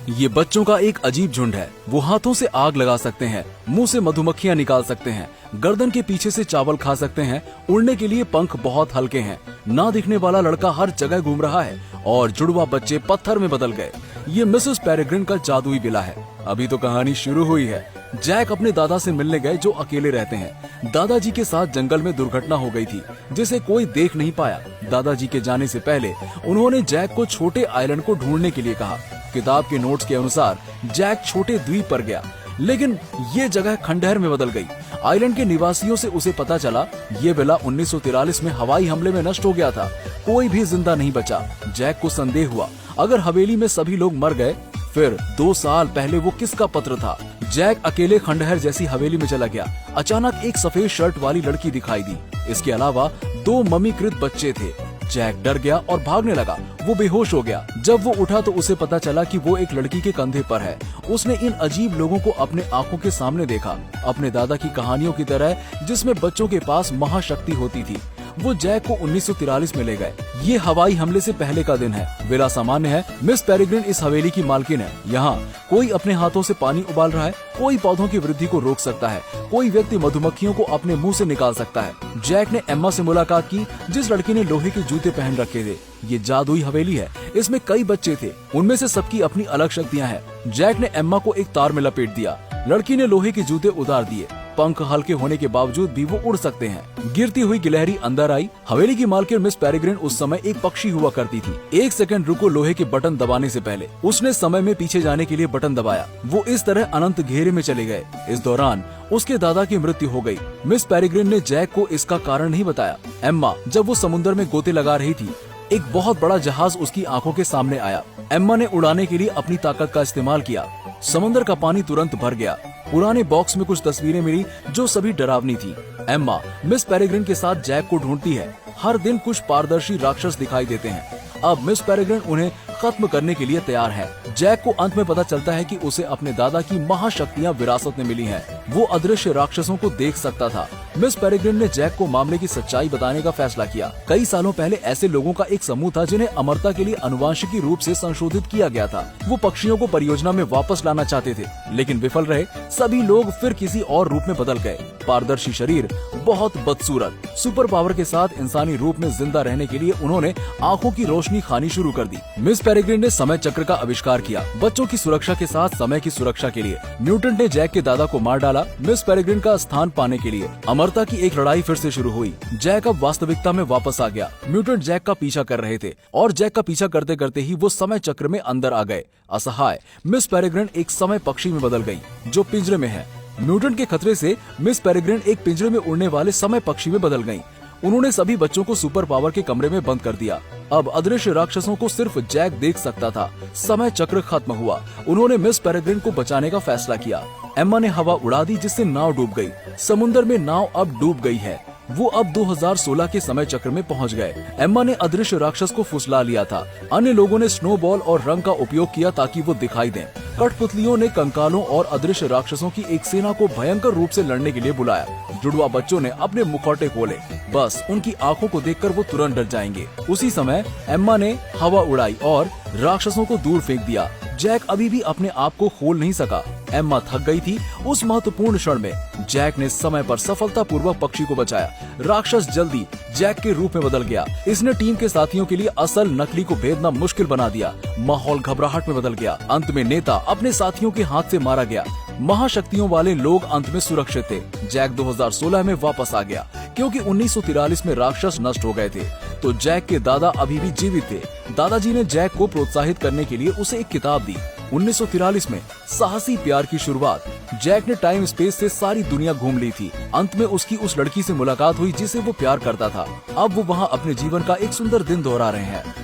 ये बच्चों का एक अजीब झुंड है। वो हाथों से आग लगा सकते हैं, मुंह से मधुमक्खियां निकाल सकते हैं, गर्दन के पीछे से चावल खा सकते हैं, उड़ने के लिए पंख बहुत हल्के हैं। ना दिखने वाला लड़का हर जगह घूम रहा है और जुड़वा बच्चे पत्थर में बदल गए। ये मिसेस पेरेग्रिन का जादुई बिला है। अभी तो कहानी शुरू हुई है। जैक अपने दादा से मिलने गए जो अकेले रहते हैं। दादाजी के साथ जंगल में दुर्घटना हो गई थी जिसे कोई देख नहीं पाया। दादाजी के जाने से पहले उन्होंने जैक को छोटे आइलैंड को ढूंढने के लिए कहा। किताब के नोट्स के अनुसार जैक छोटे द्वीप पर गया, लेकिन ये जगह खंडहर में बदल गई। आइलैंड के निवासियों से उसे पता चला ये विला 1943 में हवाई हमले में नष्ट हो गया था। कोई भी जिंदा नहीं बचा। जैक को संदेह हुआ, अगर हवेली में सभी लोग मर गए फिर 2 साल पहले वो किसका पत्र था। जैक अकेले खंडहर जैसी हवेली में चला गया। अचानक एक सफेद शर्ट वाली लड़की दिखाई दी। इसके अलावा 2 ममीकृत बच्चे थे। जैक डर गया और भागने लगा। वो बेहोश हो गया। जब वो उठा तो उसे पता चला कि वो एक लड़की के कंधे पर है। उसने इन अजीब लोगों को अपने आंखों के सामने देखा, अपने दादा की कहानियों की तरह जिसमें बच्चों के पास महाशक्ति होती थी। वो जैक को 1943 में ले गए। ये हवाई हमले से पहले का दिन है। विला सामान्य है। मिस पेरेग्रिन इस हवेली की मालकिन है। यहाँ कोई अपने हाथों से पानी उबाल रहा है, कोई पौधों की वृद्धि को रोक सकता है, कोई व्यक्ति मधुमक्खियों को अपने मुंह से निकाल सकता है। जैक ने एम्मा से मुलाकात की, जिस लड़की ने लोहे के जूते पहन रखे थे। ये जादुई हवेली है। इसमें कई बच्चे थे, उनमें से सबकी अपनी अलग शक्तियाँ हैं। जैक ने एम्मा को एक तार में लपेट दिया। लड़की ने लोहे के जूते उतार दिए। पंख हल्के होने के बावजूद भी वो उड़ सकते हैं। गिरती हुई गिलहरी अंदर आई। हवेली की मालकिन मिस पेरेग्रिन उस समय एक पक्षी हुआ करती थी। 1 सेकंड रुको लोहे के बटन दबाने से पहले। उसने समय में पीछे जाने के लिए बटन दबाया। वो इस तरह अनंत घेरे में चले गए। इस दौरान उसके दादा की मृत्यु हो गई। मिस पेरेग्रिन ने जैक को इसका कारण नहीं बताया। एम्मा जब वो समुद्र में गोते लगा रही थी, एक बहुत बड़ा जहाज उसकी आंखों के सामने आया। एम्मा ने उड़ाने के लिए अपनी ताकत का इस्तेमाल किया। समंदर का पानी तुरंत भर गया। पुराने बॉक्स में कुछ तस्वीरें मिली जो सभी डरावनी थी। एम्मा मिस पेरेग्रिन के साथ जैक को ढूंढती है। हर दिन कुछ पारदर्शी राक्षस दिखाई देते हैं। अब मिस पेरेग्रिन उन्हें खत्म करने के लिए तैयार है। जैक को अंत में पता चलता है कि उसे अपने दादा की महाशक्तियां विरासत में मिली हैं। वो अदृश्य राक्षसों को देख सकता था। मिस पेरेग्रिन ने जैक को मामले की सच्चाई बताने का फैसला किया। कई सालों पहले ऐसे लोगों का एक समूह था जिन्हें अमरता के लिए अनुवांशिकी रूप से संशोधित किया गया था। वो पक्षियों को परियोजना में वापस लाना चाहते थे, लेकिन विफल रहे। सभी लोग फिर किसी और रूप में बदल गए। पारदर्शी शरीर, बहुत बदसूरत। सुपर पावर के साथ इंसानी रूप में जिंदा रहने के लिए उन्होंने आंखों की रोशनी खानी शुरू कर दी। मिस पेरेग्रिन ने समय चक्र का आविष्कार किया, बच्चों की सुरक्षा के साथ समय की सुरक्षा के लिए। म्यूटेंट ने जैक के दादा को मार डाला, मिस पेरेग्रिन का स्थान पाने के लिए। अमरता की एक लड़ाई फिर से शुरू हुई। जैक अब वास्तविकता में वापस आ गया। म्यूटेंट जैक का पीछा कर रहे थे और जैक का पीछा करते करते ही वो समय चक्र में अंदर आ गए। असहाय मिस पेरेग्रिन एक समय पक्षी में बदल गई जो पिंजरे में है। म्यूटेंट के खतरे से मिस पेरेग्रिन एक पिंजरे में उड़ने वाले समय पक्षी में बदल गयी। उन्होंने सभी बच्चों को सुपर पावर के कमरे में बंद कर दिया। अब अदृश्य राक्षसों को सिर्फ जैक देख सकता था। समय चक्र खत्म हुआ। उन्होंने मिस पेरेग्रिन को बचाने का फैसला किया। एम्मा ने हवा उड़ा दी जिससे नाव डूब गई। समुद्र में नाव अब डूब गई है। वो अब 2016 के समय चक्र में पहुंच गए। एम्मा ने अदृश्य राक्षस को फुसला लिया था। अन्य लोगों ने स्नोबॉल और रंग का उपयोग किया ताकि वो दिखाई दें। कठपुतलियों ने कंकालों और अदृश्य राक्षसों की एक सेना को भयंकर रूप से लड़ने के लिए बुलाया। जुड़वा बच्चों ने अपने मुखौटे खोले, बस उनकी आंखों को देखकर वो तुरंत डर जाएंगे। उसी समय एम्मा ने हवा उड़ाई और राक्षसों को दूर फेंक दिया। जैक अभी भी अपने आप को खोल नहीं सका। एम्मा थक गई थी। उस महत्वपूर्ण क्षण में जैक ने समय पर सफलतापूर्वक पक्षी को बचाया। राक्षस जल्दी जैक के रूप में बदल गया। इसने टीम के साथियों के लिए असल नकली को भेदना मुश्किल बना दिया। माहौल घबराहट में बदल गया। अंत में नेता अपने साथियों के हाथ से मारा गया। महाशक्तियों वाले लोग अंत में सुरक्षित थे। जैक 2016 में वापस आ गया क्योंकि 1943 में राक्षस नष्ट हो गए थे। तो जैक के दादा अभी भी जीवित थे। दादाजी ने जैक को प्रोत्साहित करने के लिए उसे एक किताब दी। 1943 में साहसी प्यार की शुरुआत। जैक ने टाइम स्पेस से सारी दुनिया घूम ली थी। अंत में उसकी उस लड़की से मुलाकात हुई जिसे वो प्यार करता था। अब वो वहाँ अपने जीवन का एक सुंदर दिन दोहरा रहे हैं।